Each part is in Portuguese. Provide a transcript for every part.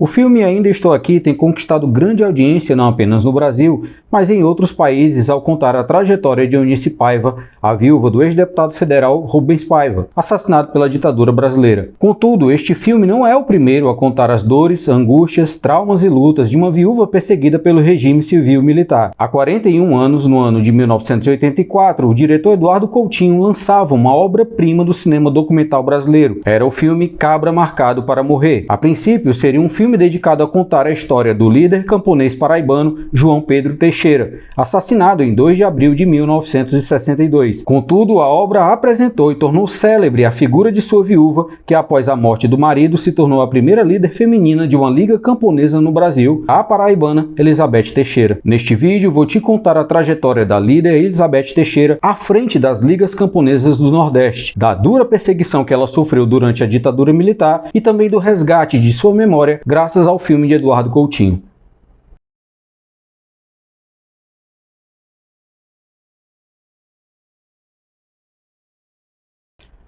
O filme Ainda Estou Aqui tem conquistado grande audiência não apenas no Brasil, mas em outros países ao contar a trajetória de Eunice Paiva, a viúva do ex-deputado federal Rubens Paiva, assassinado pela ditadura brasileira. Contudo, este filme não é o primeiro a contar as dores, angústias, traumas e lutas de uma viúva perseguida pelo regime civil-militar. Há 41 anos, no ano de 1984, o diretor Eduardo Coutinho lançava uma obra-prima do cinema documental brasileiro. Era o filme Cabra Marcado para Morrer. A princípio, seria um filme dedicado a contar a história do líder camponês paraibano João Pedro Teixeira, assassinado em 2 de abril de 1962. Contudo, a obra apresentou e tornou célebre a figura de sua viúva, que após a morte do marido se tornou a primeira líder feminina de uma liga camponesa no Brasil, a paraibana Elizabeth Teixeira. Neste vídeo, vou te contar a trajetória da líder Elizabeth Teixeira à frente das ligas camponesas do Nordeste, da dura perseguição que ela sofreu durante a ditadura militar e também do resgate de sua memória graças ao filme de Eduardo Coutinho.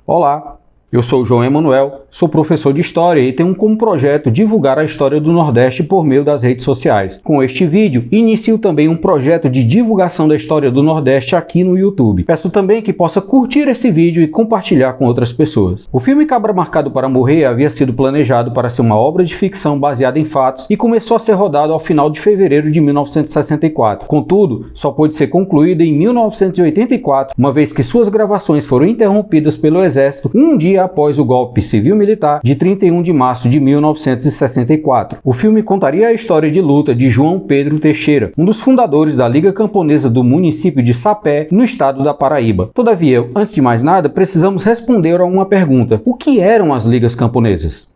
Olá, eu sou o João Emanuel, sou professor de História e tenho como projeto divulgar a história do Nordeste por meio das redes sociais. Com este vídeo, inicio também um projeto de divulgação da história do Nordeste aqui no YouTube. Peço também que possa curtir esse vídeo e compartilhar com outras pessoas. O filme Cabra Marcado para Morrer havia sido planejado para ser uma obra de ficção baseada em fatos e começou a ser rodado ao final de fevereiro de 1964. Contudo, só pôde ser concluído em 1984, uma vez que suas gravações foram interrompidas pelo Exército um dia após o golpe civil-militar de 31 de março de 1964. O filme contaria a história de luta de João Pedro Teixeira, um dos fundadores da Liga Camponesa do município de Sapé, no estado da Paraíba. Todavia, antes de mais nada, precisamos responder a uma pergunta: o que eram as ligas camponesas?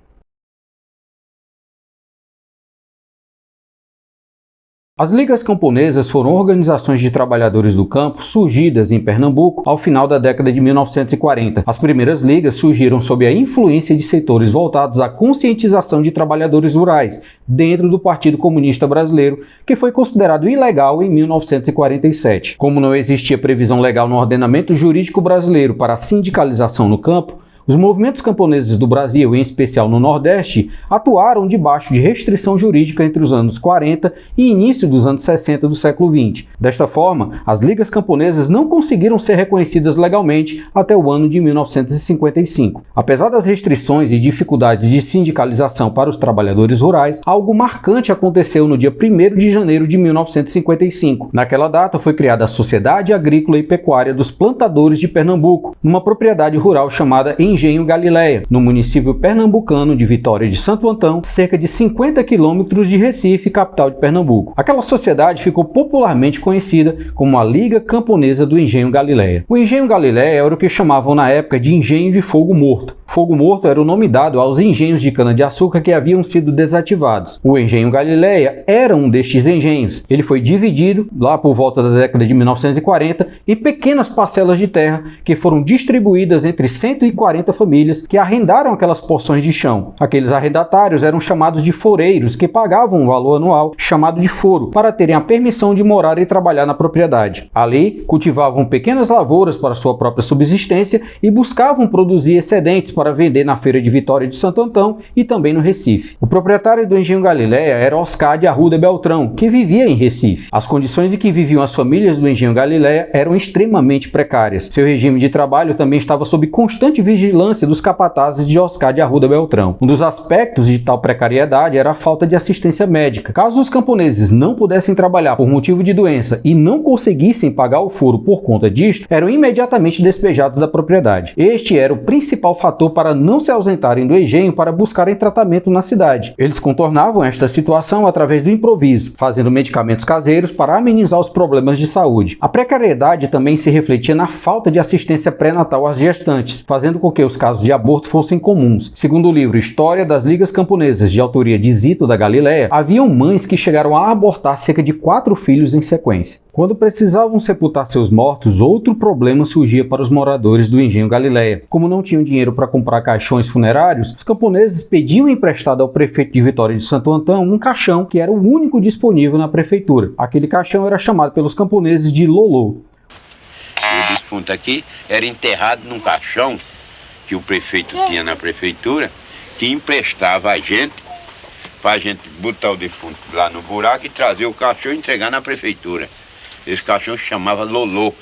As ligas camponesas foram organizações de trabalhadores do campo surgidas em Pernambuco ao final da década de 1940. As primeiras ligas surgiram sob a influência de setores voltados à conscientização de trabalhadores rurais, dentro do Partido Comunista Brasileiro, que foi considerado ilegal em 1947. Como não existia previsão legal no ordenamento jurídico brasileiro para a sindicalização no campo, os movimentos camponeses do Brasil, em especial no Nordeste, atuaram debaixo de restrição jurídica entre os anos 40 e início dos anos 60 do século XX. Desta forma, as ligas camponesas não conseguiram ser reconhecidas legalmente até o ano de 1955. Apesar das restrições e dificuldades de sindicalização para os trabalhadores rurais, algo marcante aconteceu no dia 1º de janeiro de 1955. Naquela data foi criada a Sociedade Agrícola e Pecuária dos Plantadores de Pernambuco, numa propriedade rural chamada Engenho Galileia, no município pernambucano de Vitória de Santo Antão, cerca de 50 quilômetros de Recife, capital de Pernambuco. Aquela sociedade ficou popularmente conhecida como a Liga Camponesa do Engenho Galileia. O Engenho Galileia era o que chamavam na época de Engenho de Fogo Morto. Fogo Morto era o nome dado aos engenhos de cana-de-açúcar que haviam sido desativados. O Engenho Galileia era um destes engenhos. Ele foi dividido, lá por volta da década de 1940, em pequenas parcelas de terra que foram distribuídas entre 140 famílias que arrendaram aquelas porções de chão. Aqueles arrendatários eram chamados de foreiros, que pagavam um valor anual chamado de foro, para terem a permissão de morar e trabalhar na propriedade. Ali, cultivavam pequenas lavouras para sua própria subsistência e buscavam produzir excedentes para vender na Feira de Vitória de Santo Antão e também no Recife. O proprietário do Engenho Galileia era Oscar de Arruda Beltrão, que vivia em Recife. As condições em que viviam as famílias do Engenho Galileia eram extremamente precárias. Seu regime de trabalho também estava sob constante vigilância dos capatazes de Oscar de Arruda Beltrão. Um dos aspectos de tal precariedade era a falta de assistência médica. Caso os camponeses não pudessem trabalhar por motivo de doença e não conseguissem pagar o foro por conta disto, eram imediatamente despejados da propriedade. Este era o principal fator para não se ausentarem do engenho para buscarem tratamento na cidade. Eles contornavam esta situação através do improviso, fazendo medicamentos caseiros para amenizar os problemas de saúde. A precariedade também se refletia na falta de assistência pré-natal às gestantes, fazendo com que os casos de aborto fossem comuns. Segundo o livro História das Ligas Camponesas, de autoria de Zito da Galileia, haviam mães que chegaram a abortar cerca de 4 filhos em sequência. Quando precisavam sepultar seus mortos, outro problema surgia para os moradores do Engenho Galileia. Como não tinham dinheiro para comprar caixões funerários, os camponeses pediam emprestado ao prefeito de Vitória de Santo Antão um caixão que era o único disponível na prefeitura. Aquele caixão era chamado pelos camponeses de lolô. O defunto aqui era enterrado num caixão que o prefeito tinha na prefeitura, que emprestava a gente pra gente botar o defunto lá no buraco e trazer o caixão e entregar na prefeitura. Esse caixão se chamava Lolô.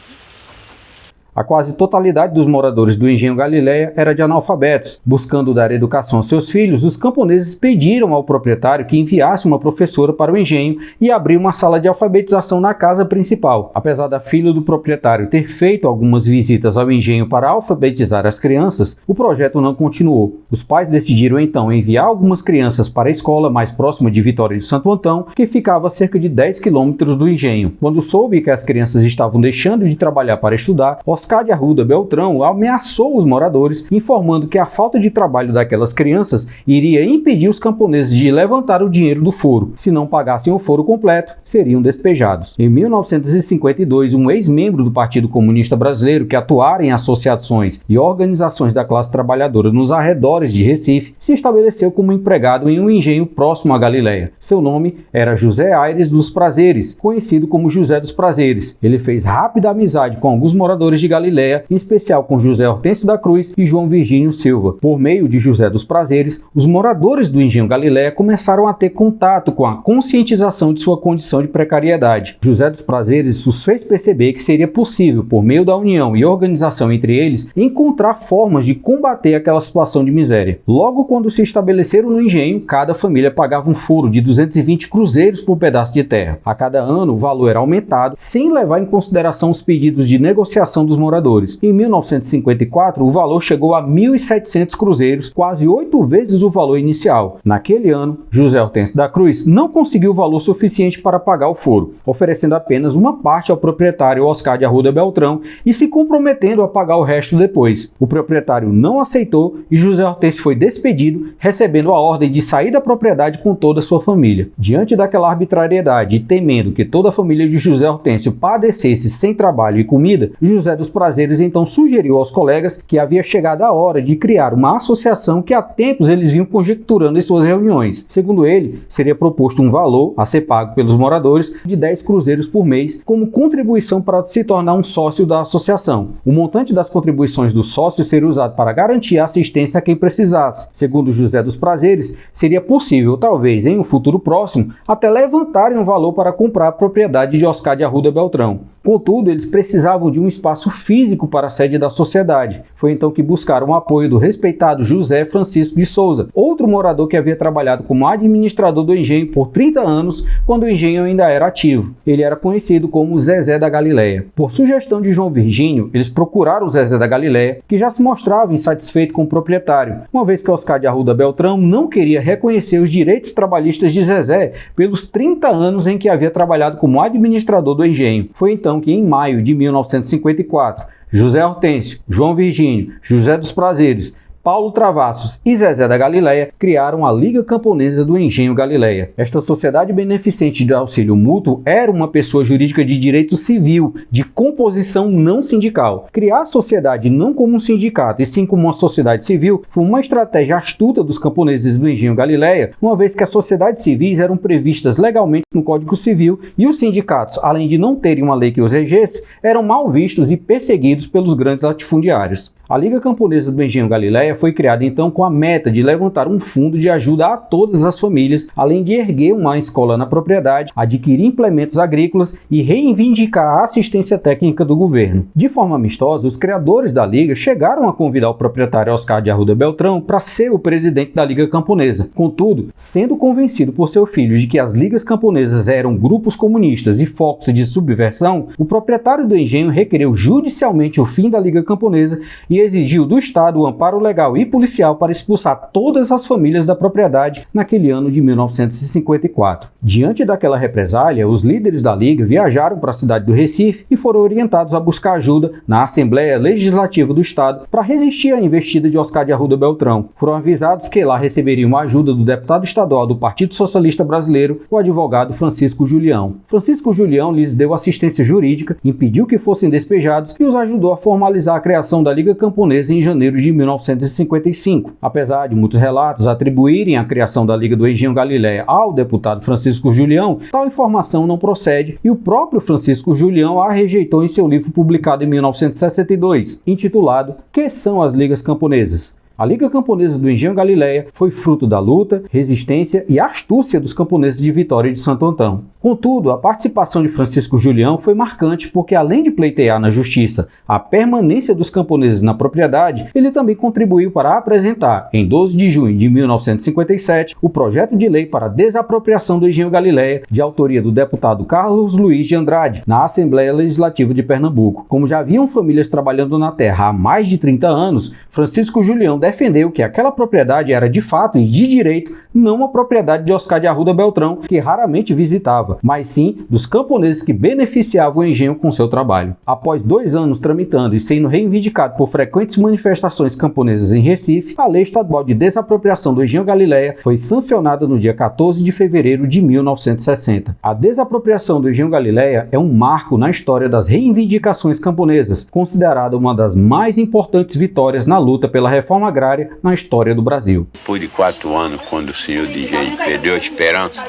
A quase totalidade dos moradores do Engenho Galileia era de analfabetos. Buscando dar educação aos seus filhos, os camponeses pediram ao proprietário que enviasse uma professora para o engenho e abriu uma sala de alfabetização na casa principal. Apesar da filha do proprietário ter feito algumas visitas ao engenho para alfabetizar as crianças, o projeto não continuou. Os pais decidiram então enviar algumas crianças para a escola mais próxima de Vitória de Santo Antão, que ficava a cerca de 10 quilômetros do engenho. Quando soube que as crianças estavam deixando de trabalhar para estudar, Oscar de Arruda Beltrão ameaçou os moradores, informando que a falta de trabalho daquelas crianças iria impedir os camponeses de levantar o dinheiro do foro. Se não pagassem o foro completo, seriam despejados. Em 1952, um ex-membro do Partido Comunista Brasileiro que atuara em associações e organizações da classe trabalhadora nos arredores de Recife se estabeleceu como empregado em um engenho próximo a Galileia. Seu nome era José Aires dos Prazeres, conhecido como José dos Prazeres. Ele fez rápida amizade com alguns moradores de Galileia, em especial com José Hortêncio da Cruz e João Virgínio Silva. Por meio de José dos Prazeres, os moradores do Engenho Galileia começaram a ter contato com a conscientização de sua condição de precariedade. José dos Prazeres os fez perceber que seria possível, por meio da união e organização entre eles, encontrar formas de combater aquela situação de miséria. Logo quando se estabeleceram no engenho, cada família pagava um foro de 220 cruzeiros por pedaço de terra. A cada ano, o valor era aumentado, sem levar em consideração os pedidos de negociação dos moradores. Em 1954, o valor chegou a 1.700 cruzeiros, quase 8 vezes o valor inicial. Naquele ano, José Hortêncio da Cruz não conseguiu o valor suficiente para pagar o foro, oferecendo apenas uma parte ao proprietário Oscar de Arruda Beltrão e se comprometendo a pagar o resto depois. O proprietário não aceitou e José Hortêncio foi despedido, recebendo a ordem de sair da propriedade com toda a sua família. Diante daquela arbitrariedade e temendo que toda a família de José Hortêncio padecesse sem trabalho e comida, José dos Prazeres então sugeriu aos colegas que havia chegado a hora de criar uma associação que há tempos eles vinham conjecturando em suas reuniões. Segundo ele, seria proposto um valor a ser pago pelos moradores de 10 cruzeiros por mês como contribuição para se tornar um sócio da associação. O montante das contribuições dos sócios seria usado para garantir a assistência a quem precisasse. Segundo José dos Prazeres, seria possível, talvez em um futuro próximo, até levantarem um valor para comprar a propriedade de Oscar de Arruda Beltrão. Contudo, eles precisavam de um espaço físico para a sede da sociedade. Foi então que buscaram o apoio do respeitado José Francisco de Souza, outro morador que havia trabalhado como administrador do engenho por 30 anos, quando o engenho ainda era ativo. Ele era conhecido como Zezé da Galileia. Por sugestão de João Virgínio, eles procuraram o Zezé da Galileia, que já se mostrava insatisfeito com o proprietário, uma vez que Oscar de Arruda Beltrão não queria reconhecer os direitos trabalhistas de Zezé pelos 30 anos em que havia trabalhado como administrador do engenho. Foi então que, em maio de 1954, José Hortêncio, João Virgínio, José dos Prazeres, Paulo Travassos e Zezé da Galileia criaram a Liga Camponesa do Engenho Galileia. Esta sociedade beneficente de auxílio mútuo era uma pessoa jurídica de direito civil, de composição não sindical. Criar a sociedade não como um sindicato, e sim como uma sociedade civil, foi uma estratégia astuta dos camponeses do Engenho Galileia, uma vez que as sociedades civis eram previstas legalmente no Código Civil e os sindicatos, além de não terem uma lei que os regesse, eram mal vistos e perseguidos pelos grandes latifundiários. A Liga Camponesa do Engenho Galileia foi criada então com a meta de levantar um fundo de ajuda a todas as famílias, além de erguer uma escola na propriedade, adquirir implementos agrícolas e reivindicar a assistência técnica do governo. De forma amistosa, os criadores da Liga chegaram a convidar o proprietário Oscar de Arruda Beltrão para ser o presidente da Liga Camponesa. Contudo, sendo convencido por seu filho de que as ligas camponesas eram grupos comunistas e focos de subversão, o proprietário do engenho requereu judicialmente o fim da Liga Camponesa e exigiu do Estado o amparo legal e policial para expulsar todas as famílias da propriedade naquele ano de 1954. Diante daquela represália, os líderes da Liga viajaram para a cidade do Recife e foram orientados a buscar ajuda na Assembleia Legislativa do Estado para resistir à investida de Oscar de Arruda Beltrão. Foram avisados que lá receberiam a ajuda do deputado estadual do Partido Socialista Brasileiro, o advogado Francisco Julião. Francisco Julião lhes deu assistência jurídica, impediu que fossem despejados e os ajudou a formalizar a criação da Liga Camponesa em janeiro de 1955. Apesar de muitos relatos atribuírem a criação da Liga do Engenho Galileia ao deputado Francisco Julião, tal informação não procede e o próprio Francisco Julião a rejeitou em seu livro publicado em 1962, intitulado Que são as Ligas Camponesas? A Liga Camponesa do Engenho Galileia foi fruto da luta, resistência e astúcia dos camponeses de Vitória de Santo Antão. Contudo, a participação de Francisco Julião foi marcante porque, além de pleitear na justiça a permanência dos camponeses na propriedade, ele também contribuiu para apresentar, em 12 de junho de 1957, o projeto de lei para a desapropriação do Engenho Galileia, de autoria do deputado Carlos Luiz de Andrade, na Assembleia Legislativa de Pernambuco. Como já haviam famílias trabalhando na terra há mais de 30 anos, Francisco Julião defendeu que aquela propriedade era de fato e de direito não uma propriedade de Oscar de Arruda Beltrão, que raramente visitava, mas sim dos camponeses que beneficiavam o engenho com seu trabalho. Após 2 anos tramitando e sendo reivindicado por frequentes manifestações camponesas em Recife, a Lei Estadual de Desapropriação do Engenho Galileia foi sancionada no dia 14 de fevereiro de 1960. A desapropriação do Engenho Galileia é um marco na história das reivindicações camponesas, considerada uma das mais importantes vitórias na luta pela reforma agrária na história do Brasil. Depois de 4 anos, quando o senhor de engenho perdeu a esperança,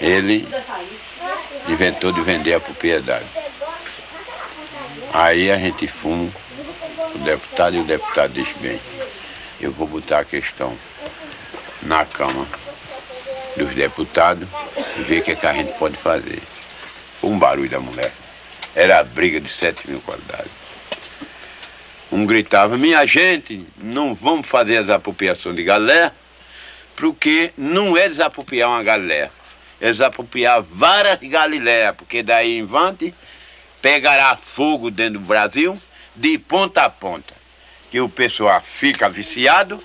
ele inventou de vender a propriedade. Aí a gente fuma o deputado e o deputado disse: bem, eu vou botar a questão na Câmara dos Deputados e ver o que a gente pode fazer. Foi um barulho da mulher. Era a briga de 7.000 qualidades. Um gritava: minha gente, não vamos fazer a desapropriação de galé, porque não é desapropriar uma galé, é desapropriar várias galileias, porque daí em diante pegará fogo dentro do Brasil de ponta a ponta. Que o pessoal fica viciado,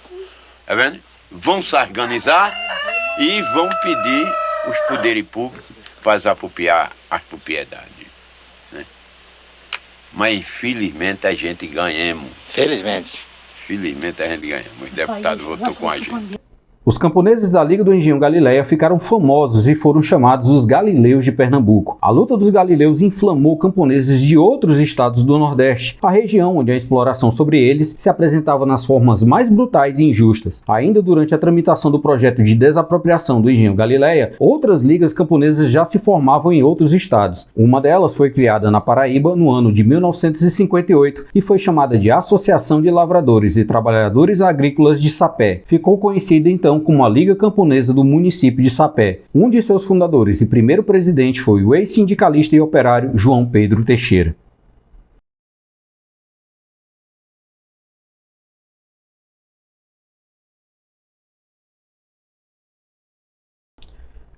tá vendo? Vão se organizar e vão pedir os poderes públicos para desapropriar as propriedades. Né? Mas infelizmente a gente ganhamos. Felizmente a gente ganhamos. Os deputados votou com a gente. Os camponeses da Liga do Engenho Galileia ficaram famosos e foram chamados os Galileus de Pernambuco. A luta dos Galileus inflamou camponeses de outros estados do Nordeste, a região onde a exploração sobre eles se apresentava nas formas mais brutais e injustas. Ainda durante a tramitação do projeto de desapropriação do Engenho Galileia, outras ligas camponesas já se formavam em outros estados. Uma delas foi criada na Paraíba no ano de 1958 e foi chamada de Associação de Lavradores e Trabalhadores Agrícolas de Sapé. Ficou conhecida então como a Liga Camponesa do município de Sapé. Um de seus fundadores e primeiro presidente foi o ex-sindicalista e operário João Pedro Teixeira.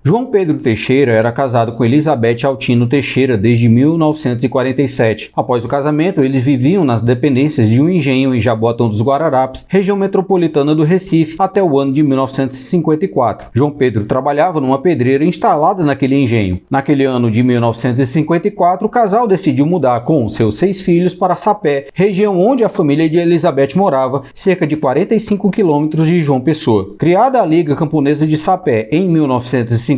João Pedro Teixeira era casado com Elizabeth Altino Teixeira desde 1947. Após o casamento, eles viviam nas dependências de um engenho em Jaboatão dos Guararapes, região metropolitana do Recife, até o ano de 1954. João Pedro trabalhava numa pedreira instalada naquele engenho. Naquele ano de 1954, o casal decidiu mudar com seus 6 filhos para Sapé, região onde a família de Elizabeth morava, cerca de 45 quilômetros de João Pessoa. Criada a Liga Camponesa de Sapé em 1958,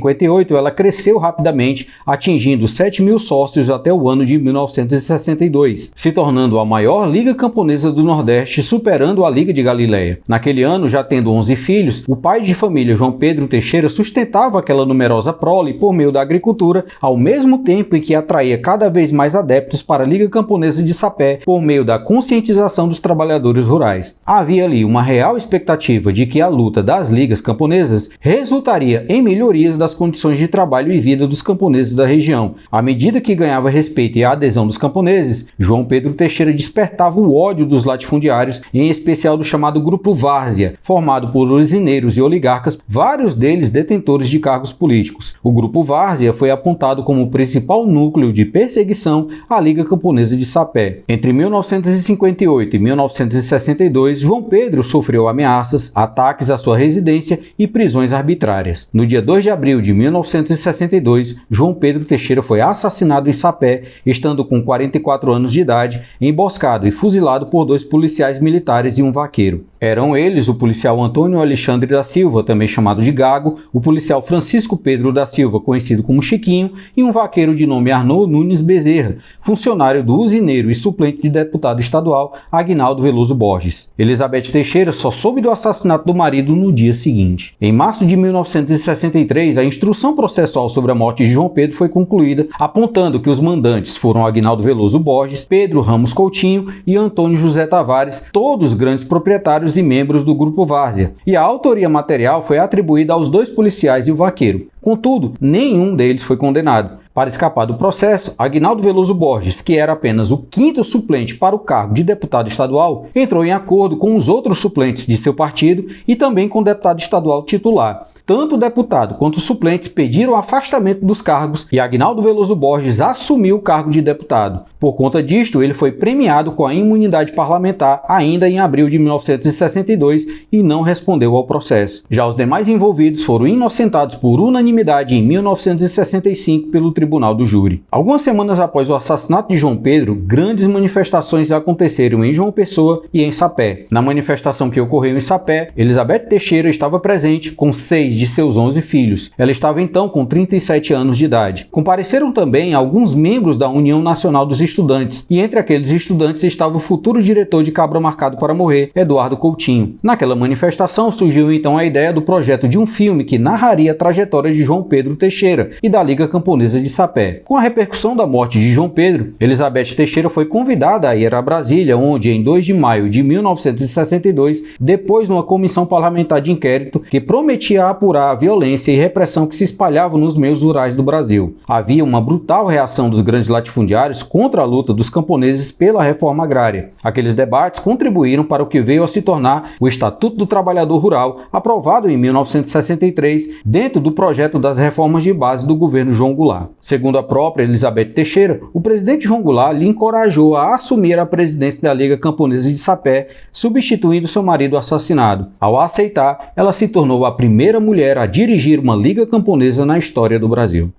ela cresceu rapidamente, atingindo 7.000 sócios até o ano de 1962, se tornando a maior liga camponesa do Nordeste, superando a Liga de Galileia. Naquele ano, já tendo 11 filhos, o pai de família João Pedro Teixeira sustentava aquela numerosa prole por meio da agricultura, ao mesmo tempo em que atraía cada vez mais adeptos para a Liga Camponesa de Sapé por meio da conscientização dos trabalhadores rurais. Havia ali uma real expectativa de que a luta das ligas camponesas resultaria em melhorias das condições de trabalho e vida dos camponeses da região. À medida que ganhava respeito e a adesão dos camponeses, João Pedro Teixeira despertava o ódio dos latifundiários, em especial do chamado Grupo Várzea, formado por usineiros e oligarcas, vários deles detentores de cargos políticos. O Grupo Várzea foi apontado como o principal núcleo de perseguição à Liga Camponesa de Sapé. Entre 1958 e 1962, João Pedro sofreu ameaças, ataques à sua residência e prisões arbitrárias. No dia 2 de abril de 1962, João Pedro Teixeira foi assassinado em Sapé, estando com 44 anos de idade, emboscado e fuzilado por 2 policiais militares e um vaqueiro. Eram eles o policial Antônio Alexandre da Silva, também chamado de Gago, o policial Francisco Pedro da Silva, conhecido como Chiquinho, e um vaqueiro de nome Arnaud Nunes Bezerra, funcionário do usineiro e suplente de deputado estadual Aguinaldo Veloso Borges. Elizabeth Teixeira só soube do assassinato do marido no dia seguinte. Em março de 1963, a instrução processual sobre a morte de João Pedro foi concluída, apontando que os mandantes foram Aguinaldo Veloso Borges, Pedro Ramos Coutinho e Antônio José Tavares, todos grandes proprietários e membros do Grupo Várzea, e a autoria material foi atribuída aos 2 policiais e o vaqueiro. Contudo, nenhum deles foi condenado. Para escapar do processo, Aguinaldo Veloso Borges, que era apenas o 5º suplente para o cargo de deputado estadual, entrou em acordo com os outros suplentes de seu partido e também com o deputado estadual titular. Tanto o deputado quanto os suplentes pediram o afastamento dos cargos e Aguinaldo Veloso Borges assumiu o cargo de deputado. Por conta disto, ele foi premiado com a imunidade parlamentar ainda em abril de 1962 e não respondeu ao processo. Já os demais envolvidos foram inocentados por unanimidade em 1965 pelo Tribunal do Júri. Algumas semanas após o assassinato de João Pedro, grandes manifestações aconteceram em João Pessoa e em Sapé. Na manifestação que ocorreu em Sapé, Elizabeth Teixeira estava presente com 6 de seus 11 filhos. Ela estava então com 37 anos de idade. Compareceram também alguns membros da União Nacional dos Estudantes, e entre aqueles estudantes estava o futuro diretor de Cabra Marcado para Morrer, Eduardo Coutinho. Naquela manifestação surgiu então a ideia do projeto de um filme que narraria a trajetória de João Pedro Teixeira e da Liga Camponesa de Sapé. Com a repercussão da morte de João Pedro, Elizabeth Teixeira foi convidada a ir a Brasília, onde em 2 de maio de 1962, depois de uma comissão parlamentar de inquérito que prometia apurar a violência e repressão que se espalhava nos meios rurais do Brasil. Havia uma brutal reação dos grandes latifundiários contra a luta dos camponeses pela reforma agrária. Aqueles debates contribuíram para o que veio a se tornar o Estatuto do Trabalhador Rural, aprovado em 1963, dentro do projeto das reformas de base do governo João Goulart. Segundo a própria Elizabeth Teixeira, o presidente João Goulart lhe encorajou a assumir a presidência da Liga Camponesa de Sapé, substituindo seu marido assassinado. Ao aceitar, ela se tornou a primeira mulher a dirigir uma liga camponesa na história do Brasil.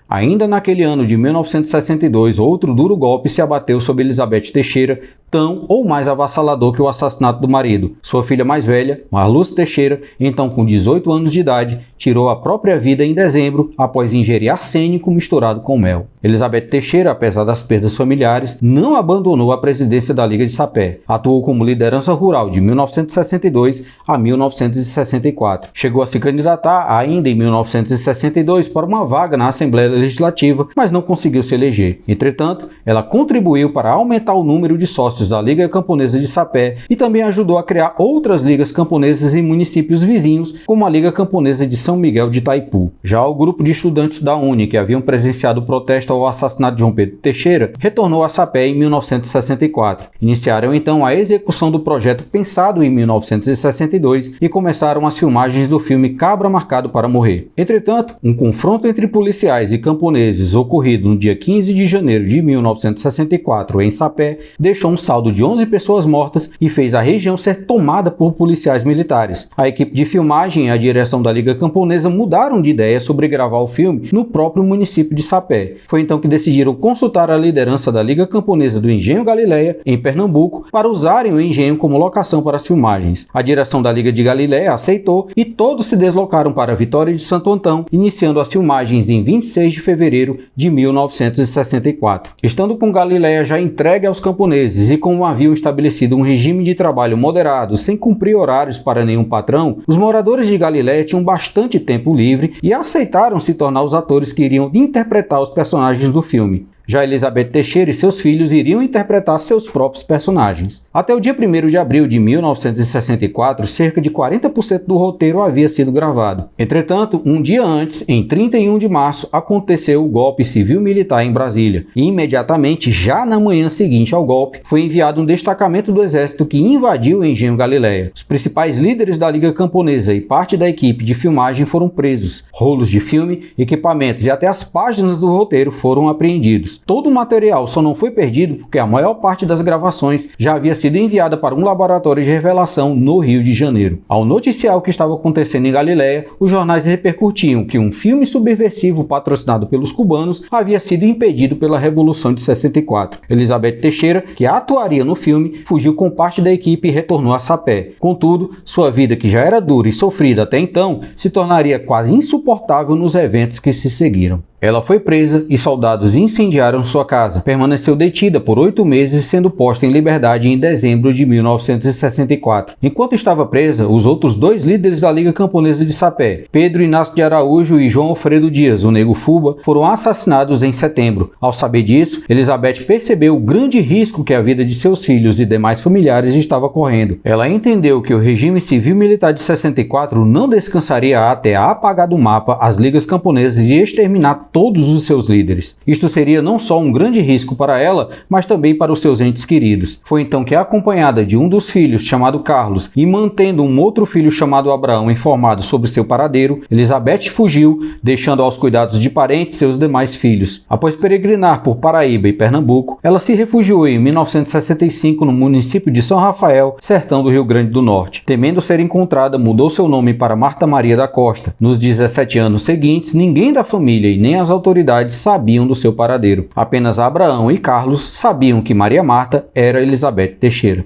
Ainda naquele ano de 1962, outro duro golpe se abateu sobre Elizabeth Teixeira, tão ou mais avassalador que o assassinato do marido. Sua filha mais velha, Marluce Teixeira, então com 18 anos de idade, tirou a própria vida em dezembro após ingerir arsênico misturado com mel. Elizabeth Teixeira, apesar das perdas familiares, não abandonou a presidência da Liga de Sapé. Atuou como liderança rural de 1962 a 1964. Chegou a se candidatar ainda em 1962 para uma vaga na Assembleia Legislativa, mas não conseguiu se eleger. Entretanto, ela contribuiu para aumentar o número de sócios da Liga Camponesa de Sapé e também ajudou a criar outras ligas camponesas em municípios vizinhos, como a Liga Camponesa de São Miguel de Itaipu. Já o grupo de estudantes da UNE, que haviam presenciado o protesto ao assassinato de João Pedro Teixeira, retornou a Sapé em 1964. Iniciaram então a execução do projeto pensado em 1962 e começaram as filmagens do filme Cabra Marcado para Morrer. Entretanto, um confronto entre policiais e camponeses ocorrido no dia 15 de janeiro de 1964 em Sapé deixou um saldo de 11 pessoas mortas e fez a região ser tomada por policiais militares. A equipe de filmagem e a direção da Liga Camponesa mudaram de ideia sobre gravar o filme no próprio município de Sapé. Foi então que decidiram consultar a liderança da Liga Camponesa do Engenho Galileia, em Pernambuco, para usarem o engenho como locação para as filmagens. A direção da Liga de Galileia aceitou e todos se deslocaram para Vitória de Santo Antão, iniciando as filmagens em 26 de fevereiro de 1964. Estando com Galileia já entregue aos camponeses e como haviam estabelecido um regime de trabalho moderado, sem cumprir horários para nenhum patrão, os moradores de Galileia tinham bastante tempo livre e aceitaram se tornar os atores que iriam interpretar os personagens do filme. Já Elizabeth Teixeira e seus filhos iriam interpretar seus próprios personagens. Até o dia 1º de abril de 1964, cerca de 40% do roteiro havia sido gravado. Entretanto, um dia antes, em 31 de março, aconteceu o golpe civil-militar em Brasília. E imediatamente, já na manhã seguinte ao golpe, foi enviado um destacamento do exército que invadiu o Engenho Galileia. Os principais líderes da Liga Camponesa e parte da equipe de filmagem foram presos. Rolos de filme, equipamentos e até as páginas do roteiro foram apreendidos. Todo o material só não foi perdido porque a maior parte das gravações já havia sido enviada para um laboratório de revelação no Rio de Janeiro. Ao noticiar o que estava acontecendo em Galileia, os jornais repercutiam que um filme subversivo patrocinado pelos cubanos havia sido impedido pela Revolução de 64. Elizabeth Teixeira, que atuaria no filme, fugiu com parte da equipe e retornou a Sapé. Contudo, sua vida, que já era dura e sofrida até então, se tornaria quase insuportável nos eventos que se seguiram. Ela foi presa e soldados incendiaram sua casa. Permaneceu detida por 8 meses, sendo posta em liberdade em dezembro de 1964. Enquanto estava presa, os outros 2 líderes da Liga Camponesa de Sapé, Pedro Inácio de Araújo e João Alfredo Dias, o Nego Fuba, foram assassinados em setembro. Ao saber disso, Elizabeth percebeu o grande risco que a vida de seus filhos e demais familiares estava correndo. Ela entendeu que o regime civil-militar de 64 não descansaria até apagar do mapa as ligas camponesas e exterminar todos os seus líderes. Isto seria não só um grande risco para ela, mas também para os seus entes queridos. Foi então que, acompanhada de um dos filhos, chamado Carlos, e mantendo um outro filho chamado Abraão informado sobre seu paradeiro, Elizabeth fugiu, deixando aos cuidados de parentes seus demais filhos. Após peregrinar por Paraíba e Pernambuco, ela se refugiou em 1965 no município de São Rafael, sertão do Rio Grande do Norte. Temendo ser encontrada, mudou seu nome para Marta Maria da Costa. Nos 17 anos seguintes, ninguém da família e nem as autoridades sabiam do seu paradeiro. Apenas Abraão e Carlos sabiam que Maria Marta era Elizabeth Teixeira.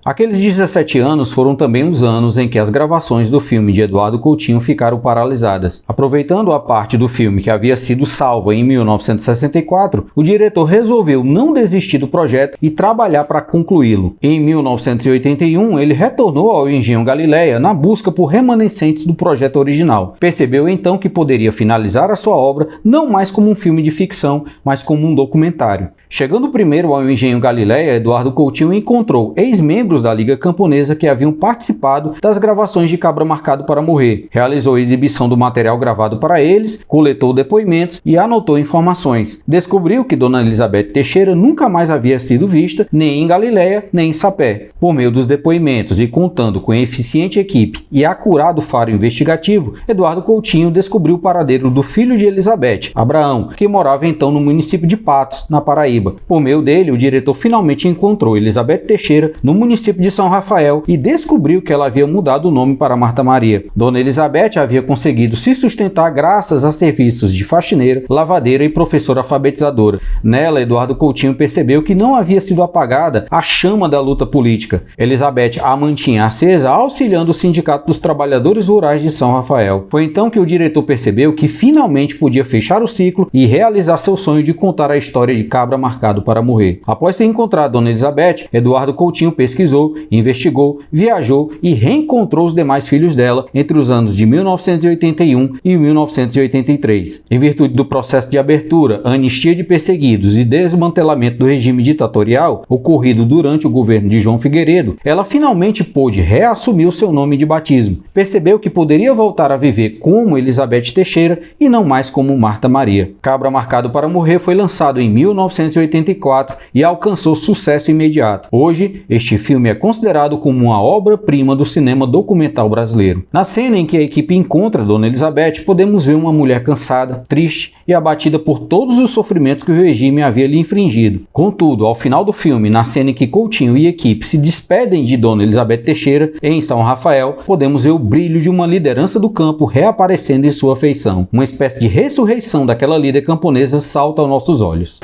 Aqueles 17 anos foram também os anos em que as gravações do filme de Eduardo Coutinho ficaram paralisadas. Aproveitando a parte do filme que havia sido salva em 1964, o diretor resolveu não desistir do projeto e trabalhar para concluí-lo. Em 1981, ele retornou ao Engenho Galileia na busca por remanescentes do projeto original. Percebeu então que poderia finalizar a sua obra não mais como um filme de ficção, mas como um documentário. Chegando primeiro ao Engenho Galileia, Eduardo Coutinho encontrou ex-membros da Liga Camponesa que haviam participado das gravações de Cabra Marcado para Morrer. Realizou a exibição do material gravado para eles, coletou depoimentos e anotou informações. Descobriu que Dona Elizabeth Teixeira nunca mais havia sido vista, nem em Galileia, nem em Sapé. Por meio dos depoimentos e contando com eficiente equipe e acurado faro investigativo, Eduardo Coutinho descobriu o paradeiro do filho de Elizabeth, Abraão, que morava então no município de Patos, na Paraíba. Por meio dele, o diretor finalmente encontrou Elizabeth Teixeira no município de São Rafael e descobriu que ela havia mudado o nome para Marta Maria. Dona Elizabeth havia conseguido se sustentar graças a serviços de faxineira, lavadeira e professora alfabetizadora. Nela, Eduardo Coutinho percebeu que não havia sido apagada a chama da luta política. Elizabeth a mantinha acesa, auxiliando o Sindicato dos Trabalhadores Rurais de São Rafael. Foi então que o diretor percebeu que finalmente podia fechar o ciclo e realizar seu sonho de contar a história de Cabra Marcado para Morrer. Após ter encontrado Dona Elizabeth, Eduardo Coutinho pesquisou, investigou, viajou e reencontrou os demais filhos dela entre os anos de 1981 e 1983. Em virtude do processo de abertura, anistia de perseguidos e desmantelamento do regime ditatorial ocorrido durante o governo de João Figueiredo, ela finalmente pôde reassumir o seu nome de batismo. Percebeu que poderia voltar a viver como Elizabeth Teixeira e não mais como Marta Maria. Cabra Marcado para Morrer foi lançado em 1984 e alcançou sucesso imediato. Hoje, este filme é considerado como uma obra-prima do cinema documental brasileiro. Na cena em que a equipe encontra Dona Elizabeth, podemos ver uma mulher cansada, triste e abatida por todos os sofrimentos que o regime havia lhe infringido. Contudo, ao final do filme, na cena em que Coutinho e equipe se despedem de Dona Elizabeth Teixeira em São Rafael, podemos ver o brilho de uma liderança do campo reaparecendo em sua feição. Uma espécie de ressurreição daquela líder camponesa salta aos nossos olhos.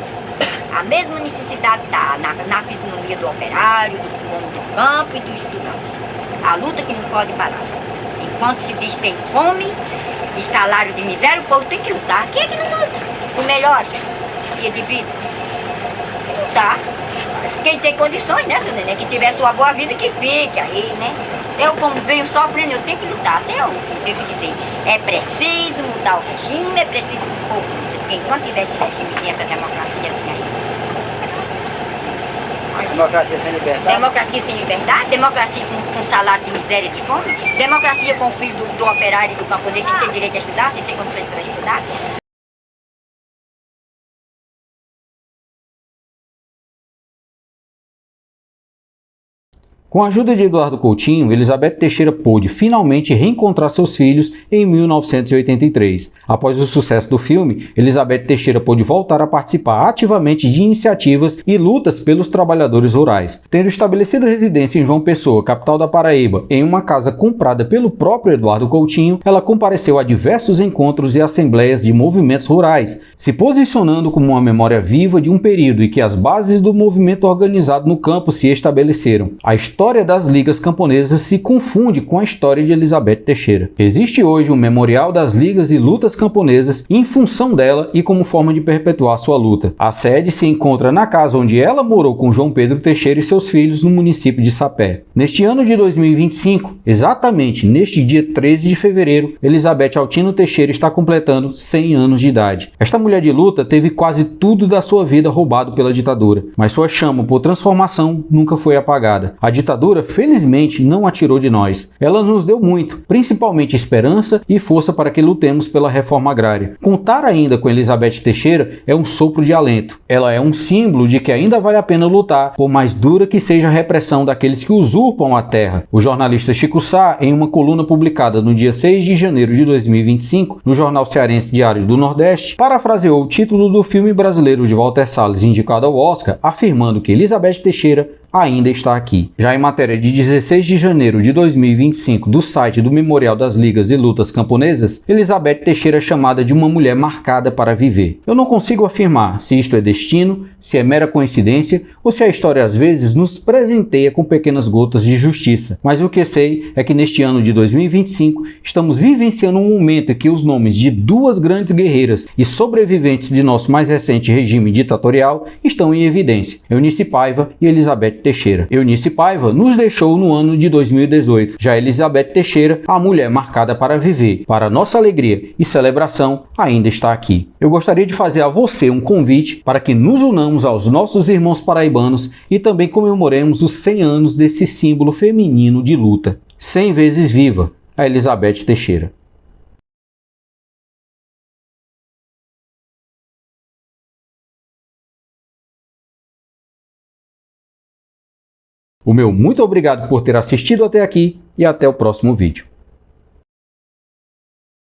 A mesma necessidade está na fisionomia do operário, do homem do campo e do estudante. A luta que não pode parar. Enquanto se diz tem fome e salário de miséria, o povo tem que lutar. Quem é que não luta? O melhor dia de vida. Tem que lutar. Quem tem condições, né, seu neném? Que tiver sua boa vida, que fique aí, né? Eu, como venho sofrendo, eu tenho que lutar até hoje. Eu tenho que dizer, é preciso mudar o regime, é preciso que o povo lute. Porque enquanto tiver esse regime, sim, essa democracia tem aí. Democracia sem liberdade? Democracia sem liberdade, democracia com salário de miséria e de fome, democracia com o filho do operário e do camponês sem ter direito a estudar, sem ter condições para estudar. Com a ajuda de Eduardo Coutinho, Elizabeth Teixeira pôde finalmente reencontrar seus filhos em 1983. Após o sucesso do filme, Elizabeth Teixeira pôde voltar a participar ativamente de iniciativas e lutas pelos trabalhadores rurais. Tendo estabelecido residência em João Pessoa, capital da Paraíba, em uma casa comprada pelo próprio Eduardo Coutinho, ela compareceu a diversos encontros e assembleias de movimentos rurais, se posicionando como uma memória viva de um período em que as bases do movimento organizado no campo se estabeleceram. A história história das ligas camponesas se confunde com a história de Elizabeth Teixeira. Existe hoje um memorial das ligas e lutas camponesas em função dela e como forma de perpetuar sua luta. A sede se encontra na casa onde ela morou com João Pedro Teixeira e seus filhos no município de Sapé. Neste ano de 2025, exatamente neste dia 13 de fevereiro, Elizabeth Altino Teixeira está completando 100 anos de idade. Esta mulher de luta teve quase tudo da sua vida roubado pela ditadura, mas sua chama por transformação nunca foi apagada. A ditadura, felizmente, não a tirou de nós. Ela nos deu muito, principalmente esperança e força para que lutemos pela reforma agrária. Contar ainda com Elizabeth Teixeira é um sopro de alento. Ela é um símbolo de que ainda vale a pena lutar, por mais dura que seja a repressão daqueles que usurpam a terra. O jornalista Chico Sá, em uma coluna publicada no dia 6 de janeiro de 2025, no jornal cearense Diário do Nordeste, parafraseou o título do filme brasileiro de Walter Salles indicado ao Oscar, afirmando que Elizabeth Teixeira ainda está aqui. Já em matéria de 16 de janeiro de 2025 do site do Memorial das Ligas e Lutas Camponesas, Elizabeth Teixeira é chamada de uma mulher marcada para viver. Eu não consigo afirmar se isto é destino, se é mera coincidência ou se a história às vezes nos presenteia com pequenas gotas de justiça, mas o que sei é que neste ano de 2025 estamos vivenciando um momento em que os nomes de duas grandes guerreiras e sobreviventes de nosso mais recente regime ditatorial estão em evidência: Eunice Paiva e Elizabeth Teixeira. Eunice Paiva nos deixou no ano de 2018. Já Elizabeth Teixeira, a mulher marcada para viver, para nossa alegria e celebração, ainda está aqui. Eu gostaria de fazer a você um convite para que nos unamos aos nossos irmãos paraibanos e também comemoremos os 100 anos desse símbolo feminino de luta. 100 vezes viva a Elizabeth Teixeira. O meu muito obrigado por ter assistido até aqui e até o próximo vídeo.